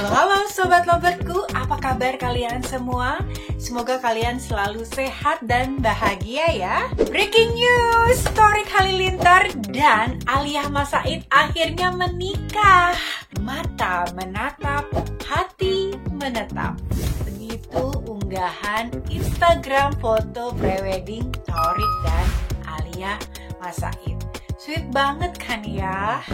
Halo sobat loverku, apa kabar kalian semua? Semoga kalian selalu sehat dan bahagia ya. Breaking news, Thorik Halilintar dan Aliyah Mas Said akhirnya menikah. Mata menatap, hati menetap. Begitu unggahan Instagram foto prewedding Thorik dan Aliyah Mas Said. Sweet banget kan ya?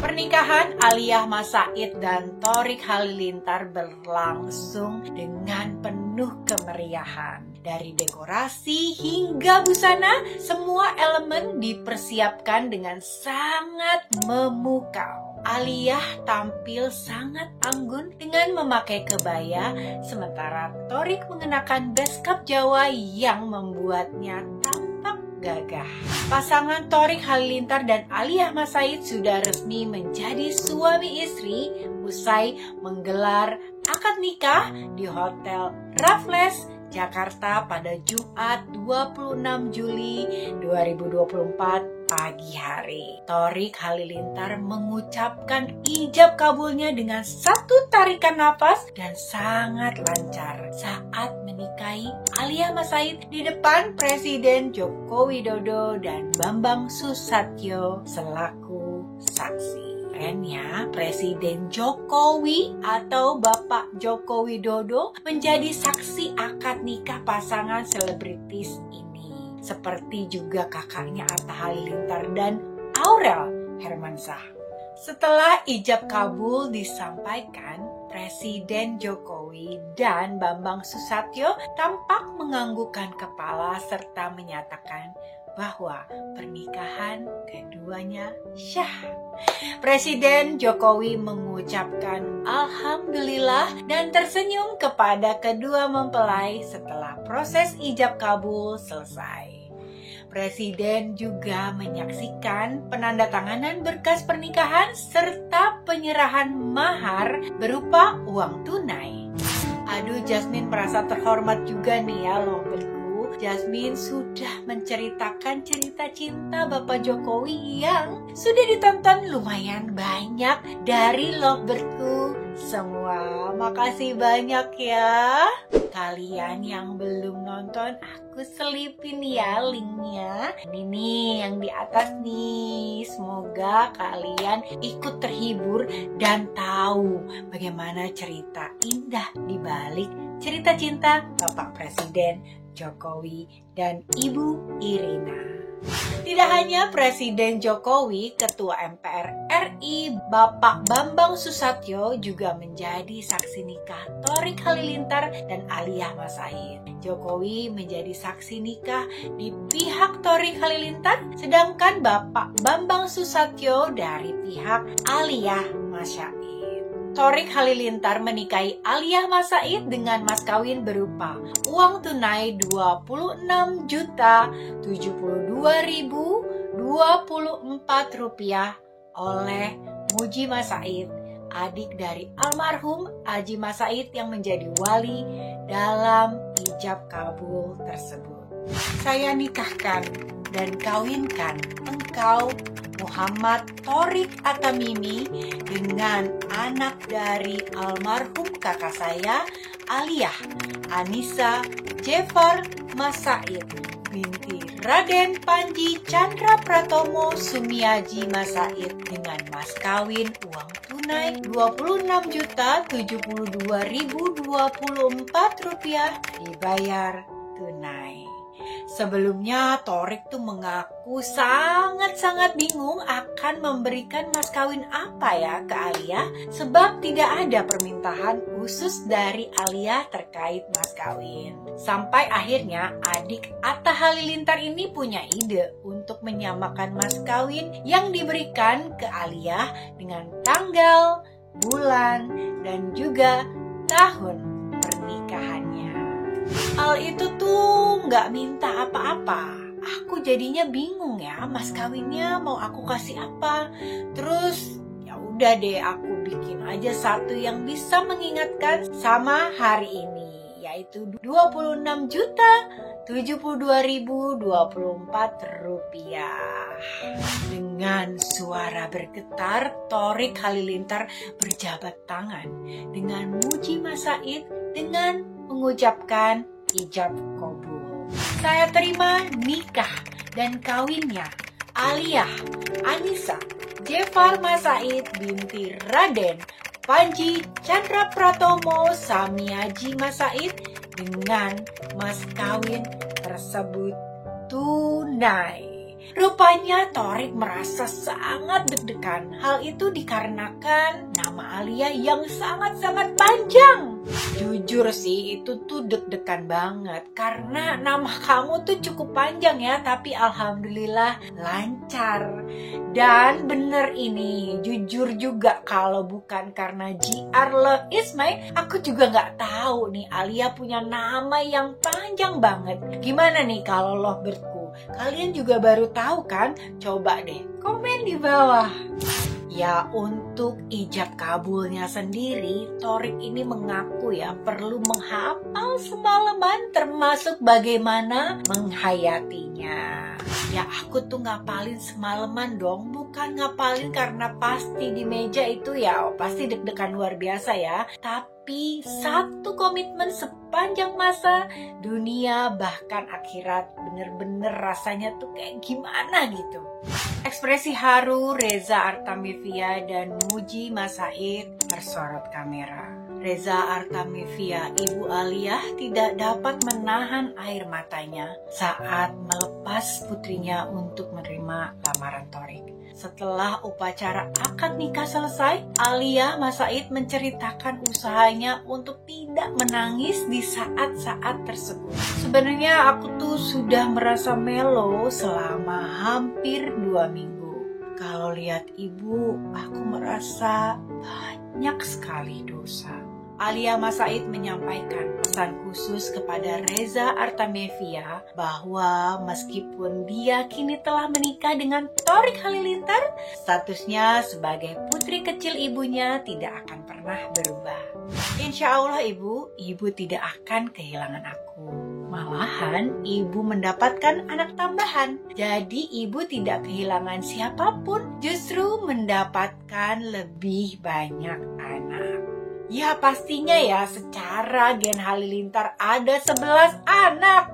Pernikahan Aliyah Mas Said dan Thorik Halilintar berlangsung dengan penuh kemeriahan. Dari dekorasi hingga busana, semua elemen dipersiapkan dengan sangat memukau. Aliyah tampil sangat anggun dengan memakai kebaya, sementara Thorik mengenakan beskap Jawa yang membuatnya tampak gagah. Pasangan Thorik Halilintar dan Aliyah Mas Said sudah resmi menjadi suami istri usai menggelar akad nikah di Hotel Raffles, Jakarta pada Jumat 26 Juli 2024 pagi hari. Thorik Halilintar mengucapkan ijab kabulnya dengan satu tarikan nafas dan sangat lancar saat menikahi Aliyah Mas Said di depan Presiden Joko Widodo dan Bambang Susatyo selaku saksi. Keren ya, Presiden Jokowi atau Bapak Joko Widodo menjadi saksi akad nikah pasangan selebritis ini. Seperti juga kakaknya Atta Halilintar dan Aurel Hermansyah. Setelah ijab kabul disampaikan, Presiden Jokowi dan Bambang Susatyo tampak menganggukkan kepala serta menyatakan bahwa pernikahan keduanya syah. Presiden Jokowi mengucapkan alhamdulillah dan tersenyum kepada kedua mempelai setelah proses ijab kabul selesai. Presiden juga menyaksikan penandatanganan berkas pernikahan serta penyerahan mahar berupa uang tunai. Aduh, Jasmine merasa terhormat juga nih ya loverku. Jasmine sudah menceritakan cerita cinta Bapak Jokowi yang sudah ditonton lumayan banyak dari loverku semua. Makasih banyak ya. Kalian yang belum nonton, aku selipin ya linknya. Ini nih yang di atas nih. Semoga kalian ikut terhibur dan tahu bagaimana cerita indah di balik cerita cinta Bapak Presiden Jokowi dan Ibu Irina. Tidak hanya Presiden Jokowi, Ketua MPR RI Bapak Bambang Susatyo juga menjadi saksi nikah Thorik Halilintar dan Aliyah Mas Said. Jokowi menjadi saksi nikah di pihak Thorik Halilintar, sedangkan Bapak Bambang Susatyo dari pihak Aliyah Mas Said. Thorik Halilintar menikahi Aliyah Mas Said dengan mas kawin berupa uang tunai Rp22.024 oleh Muji Mas Said, adik dari almarhum Aji Mas Said yang menjadi wali dalam ijab kabul tersebut. Saya nikahkan dan kawinkan engkau Muhammad Thorik Atamimi dengan anak dari almarhum kakak saya Aliyah Anissa Jefar Mas Said binti Raden Panji Chandra Pratomo Sumiaji Mas Said dengan mas kawin uang tunai Rp26.072.024 dibayar tunai. Sebelumnya Thorik tuh mengaku sangat-sangat bingung akan memberikan mas kawin apa ya ke Aliyah, sebab tidak ada permintaan khusus dari Aliyah terkait mas kawin. Sampai akhirnya adik Atta Halilintar ini punya ide untuk menyamakan mas kawin yang diberikan ke Aliyah dengan tanggal, bulan, dan juga tahun pernikahannya. Hal itu tuh nggak minta apa-apa. Aku jadinya bingung ya, mas kawinnya mau aku kasih apa. Terus ya udah deh, aku bikin aja satu yang bisa mengingatkan sama hari ini, yaitu Rp22.072.024. Dengan suara bergetar, Thoriq Halilintar berjabat tangan dengan Muji Mas Said dengan mengucapkan ijab kabul. Saya terima nikah dan kawinnya Aliyah Anissa Jefar Mas Said binti Raden Panji Chandra Pratomo Samiaji Mas Said dengan mas kawin tersebut tunai. Rupanya Thoriq merasa sangat deg-degan. Hal itu dikarenakan nama Aliyah yang sangat-sangat panjang. Jujur sih, itu tuh deg-degan banget. Karena nama kamu tuh cukup panjang ya, tapi alhamdulillah lancar. Dan bener ini, jujur juga kalau bukan karena JR Love Is Mine, aku juga gak tahu nih Aliyah punya nama yang panjang banget. Gimana nih kalau Lovebird? Kalian juga baru tahu kan? Coba deh komen di bawah. Ya, untuk ijab kabulnya sendiri, Thoriq ini mengaku ya perlu menghafal semalaman termasuk bagaimana menghayatinya. Ya, aku tuh ngapalin semalaman dong, bukan ngapalin karena pasti di meja itu ya pasti deg-degan luar biasa ya. Tapi satu komitmen sepanjang masa dunia bahkan akhirat, bener-bener rasanya tuh kayak gimana gitu. Ekspresi haru Reza Artamevia dan Muji Mas Said tersorot kamera. Reza Artamevia, ibu Aliyah, tidak dapat menahan air matanya saat melepas putrinya untuk menerima lamaran Thoriq. Setelah upacara akad nikah selesai, Aliyah Mas Said menceritakan usahanya untuk tidak menangis di saat-saat tersebut. Sebenarnya aku tuh sudah merasa melo selama hampir 2 minggu. Kalau lihat ibu, aku merasa banyak sekali dosa. Aliyah Mas Said menyampaikan pesan khusus kepada Reza Artamevia bahwa meskipun dia kini telah menikah dengan Thoriq Halilintar, statusnya sebagai putri kecil ibunya tidak akan pernah berubah. Insya Allah ibu tidak akan kehilangan aku. Malahan ibu mendapatkan anak tambahan. Jadi ibu tidak kehilangan siapapun, justru mendapatkan lebih banyak anak. Ya pastinya ya, secara gen Halilintar ada 11 anak.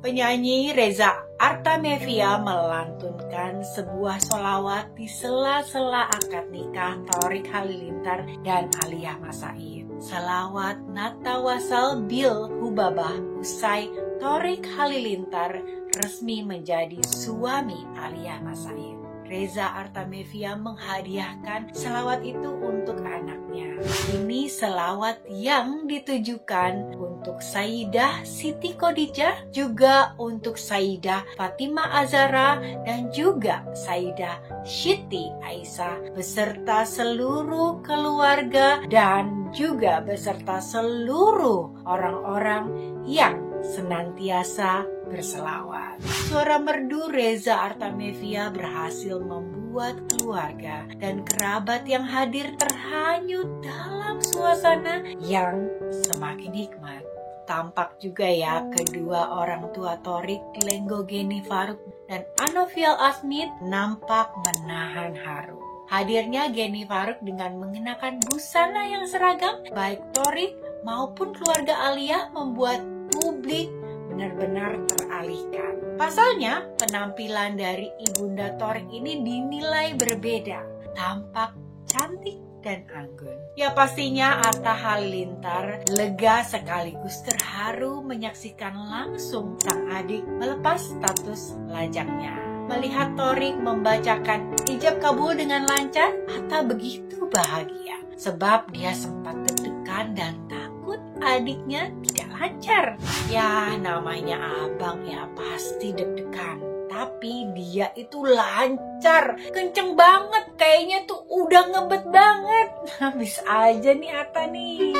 Penyanyi Reza Artamevia melantunkan sebuah sholawat di sela-sela akad nikah Thoriq Halilintar dan Aliyah Mas Said. Sholawat Natawasal Bil Hubabah usai Thoriq Halilintar resmi menjadi suami Aliyah Mas Said. Reza Artamevia menghadiahkan selawat itu untuk anaknya. Ini selawat yang ditujukan untuk Sayyidah Siti Khadijah, juga untuk Sayyidah Fatimah Az-Zahra, dan juga Sayyidah Siti Aisyah beserta seluruh keluarga dan juga beserta seluruh orang-orang yang senantiasa berselawat. Suara merdu Reza Artamevia berhasil membuat keluarga dan kerabat yang hadir terhanyut dalam suasana yang semakin hikmat. Tampak juga ya kedua orang tua Thoriq, Lenggo Geni Faruk dan Anovial Asmit nampak menahan haru. Hadirnya Geni Faruk dengan mengenakan busana yang seragam, baik Thoriq maupun keluarga Aliyah membuat publik benar-benar teralihkan. Pasalnya, penampilan dari ibunda Thoriq ini dinilai berbeda, tampak cantik dan anggun. Ya pastinya Atta Halilintar lega sekaligus terharu menyaksikan langsung sang adik melepas status lajangnya. Melihat Thoriq membacakan ijab kabul dengan lancar, Atta begitu bahagia sebab dia sempat deg-degan dan takut adiknya tidak lancar. Ya namanya abang ya pasti deg-degan, tapi dia itu lancar, kenceng banget, kayaknya tuh udah ngebet banget. Habis aja nih Atta nih.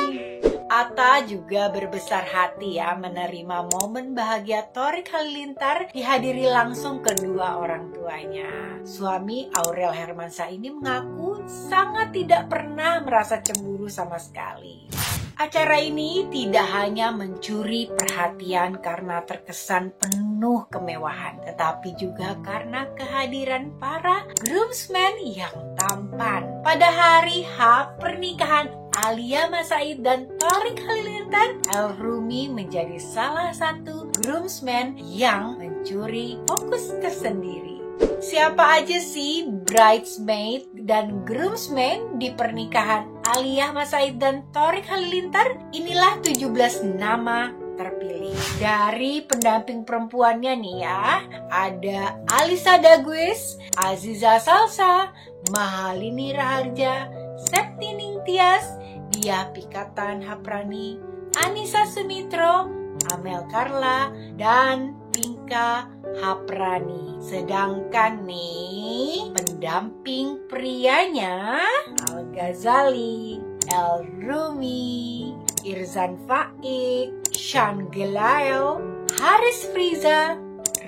Atta juga berbesar hati ya menerima momen bahagia Thoriq Halilintar dihadiri langsung kedua orang tuanya. Suami Aurel Hermansyah ini mengaku sangat tidak pernah merasa cemburu sama sekali. Acara ini tidak hanya mencuri perhatian karena terkesan penuh kemewahan, tetapi juga karena kehadiran para groomsmen yang tampan. Pada hari H pernikahan Alia Mas Said dan Thoriq Halilintar, El-Rumi menjadi salah satu groomsmen yang mencuri fokus tersendiri. Siapa aja sih bridesmaid dan groomsmen di pernikahan Alia Mas Said dan Thoriq Halilintar? Inilah 17 nama terpilih. Dari pendamping perempuannya nih ya, ada Alisa Dagues, Aziza Salsa, Mahalini Raharja, Septi Ningtyas, Dia Pikatan Haprani, Anissa Sumitro, Amel Carla, dan Pinka Haprani. Sedangkan nih pendamping prianya Al-Ghazali, El-Rumi, Irzan Faik, Sean Gelael, Haris Friza,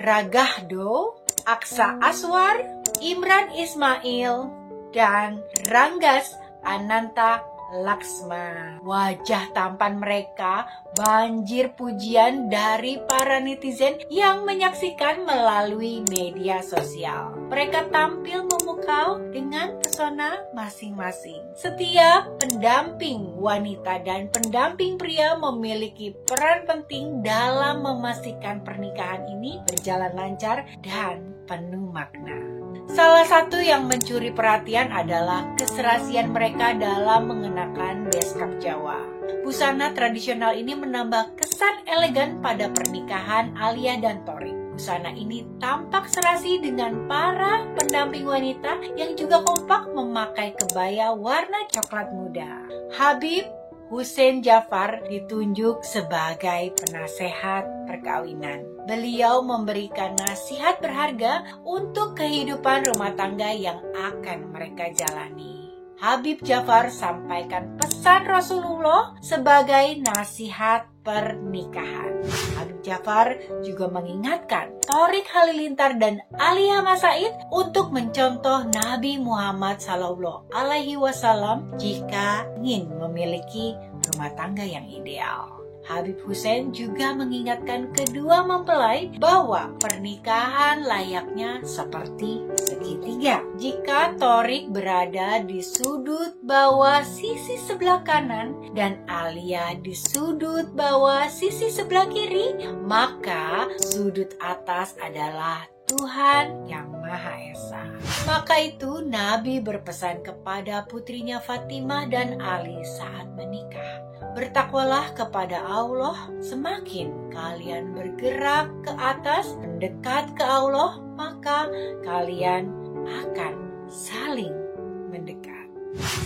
Ragahdo, Aksa Aswar, Imran Ismail, dan Ranggas Ananta Laksma. Wajah tampan mereka banjir pujian dari para netizen yang menyaksikan melalui media sosial. Mereka tampil memukau dengan pesona masing-masing. Setiap pendamping wanita dan pendamping pria memiliki peran penting dalam memastikan pernikahan ini berjalan lancar dan penuh makna. Salah satu yang mencuri perhatian adalah keserasian mereka dalam mengenakan beskap Jawa. Busana tradisional ini menambah kesan elegan pada pernikahan Alia dan Thoriq. Busana ini tampak serasi dengan para pendamping wanita yang juga kompak memakai kebaya warna coklat muda. Habib Hussein Jafar ditunjuk sebagai penasehat perkawinan. Beliau memberikan nasihat berharga untuk kehidupan rumah tangga yang akan mereka jalani. Habib Jafar sampaikan pesan Rasulullah sebagai nasihat pernikahan. Habib Jafar juga mengingatkan Thoriq Halilintar dan Alia Mas Said untuk mencontoh Nabi Muhammad SAW jika ingin memiliki rumah tangga yang ideal. Habib Hussein juga mengingatkan kedua mempelai bahwa pernikahan layaknya seperti segitiga. Jika Thoriq berada di sudut bawah sisi sebelah kanan dan Alia di sudut bawah sisi sebelah kiri, maka sudut atas adalah Tuhan yang Maha Esa. Maka itu Nabi berpesan kepada putrinya Fatimah dan Ali saat menikah. Bertakwalah kepada Allah, semakin kalian bergerak ke atas, mendekat ke Allah, maka kalian akan saling mendekat.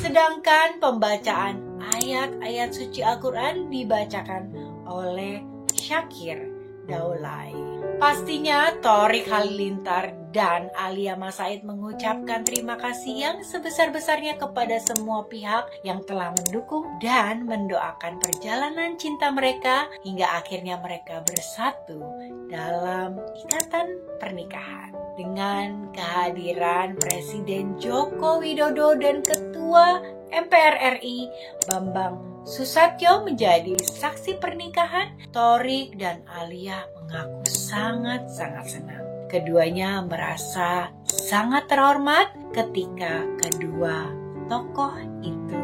Sedangkan pembacaan ayat-ayat suci Al-Quran dibacakan oleh Syakir Daulay. Pastinya Thoriq Halilintar dan Alia Mas Said mengucapkan terima kasih yang sebesar-besarnya kepada semua pihak yang telah mendukung dan mendoakan perjalanan cinta mereka hingga akhirnya mereka bersatu dalam ikatan pernikahan. Dengan kehadiran Presiden Joko Widodo dan Ketua MPR RI Bambang Susatyo menjadi saksi pernikahan, Thoriq dan Alia mengaku sangat-sangat senang. Keduanya merasa sangat terhormat ketika kedua tokoh itu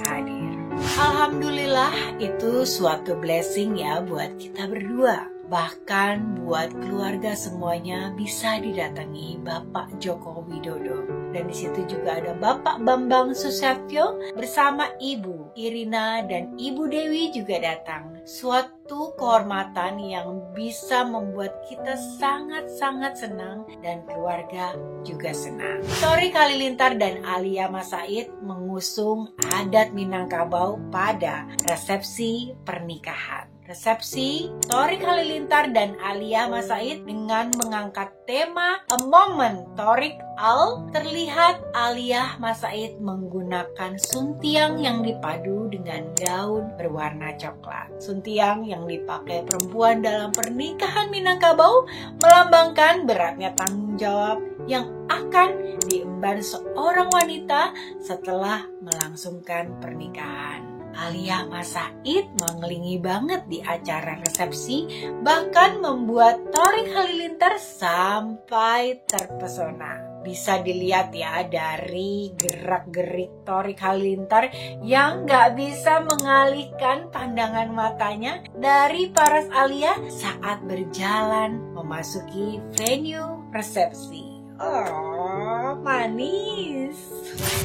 hadir. Alhamdulillah, itu suatu blessing ya buat kita berdua. Bahkan buat keluarga semuanya bisa didatangi Bapak Joko Widodo. Dan di situ juga ada Bapak Bambang Susatyo bersama Ibu Irina dan Ibu Dewi juga datang. Suatu kehormatan yang bisa membuat kita sangat-sangat senang dan keluarga juga senang. Thoriq Halilintar dan Alia Mas Said mengusung adat Minangkabau pada resepsi pernikahan. resepsi Thorik Halilintar dan Alia Mas Said dengan mengangkat tema A Moment Thorik Al. Terlihat Alia Mas Said menggunakan suntiang yang dipadu dengan gaun berwarna coklat. Suntiang yang dipakai perempuan dalam pernikahan Minangkabau melambangkan beratnya tanggung jawab yang akan diemban seorang wanita setelah melangsungkan pernikahan. Alia Mas Said mengelingi banget di acara resepsi, bahkan membuat Thorik Halilintar sampai terpesona. Bisa dilihat ya dari gerak-gerik Thorik Halilintar yang gak bisa mengalihkan pandangan matanya dari paras Alia saat berjalan memasuki venue resepsi. Oh, manis.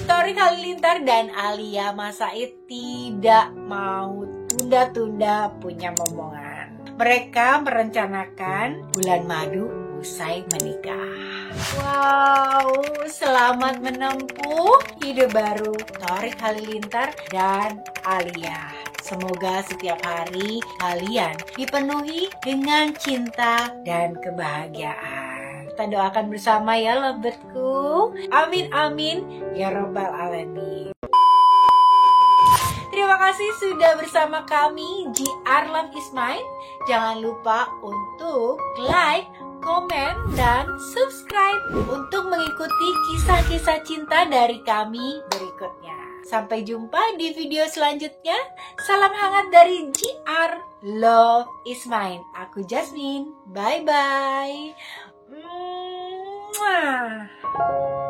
Thorik Halilintar dan Alia Mas Said tidak mau tunda-tunda punya momongan. Mereka merencanakan bulan madu usai menikah. Wow, selamat menempuh hidup baru Thorik Halilintar dan Alia. Semoga setiap hari kalian dipenuhi dengan cinta dan kebahagiaan. Kita doakan bersama ya lovebirdsku. Amin amin ya robbal alamin. Terima kasih sudah bersama kami JR Love Is Mine. Jangan lupa untuk like, komen, dan subscribe untuk mengikuti kisah-kisah cinta dari kami berikutnya. Sampai jumpa di video selanjutnya. Salam hangat dari JR Love Is Mine. Aku Jasmine. Bye-bye. Mwah.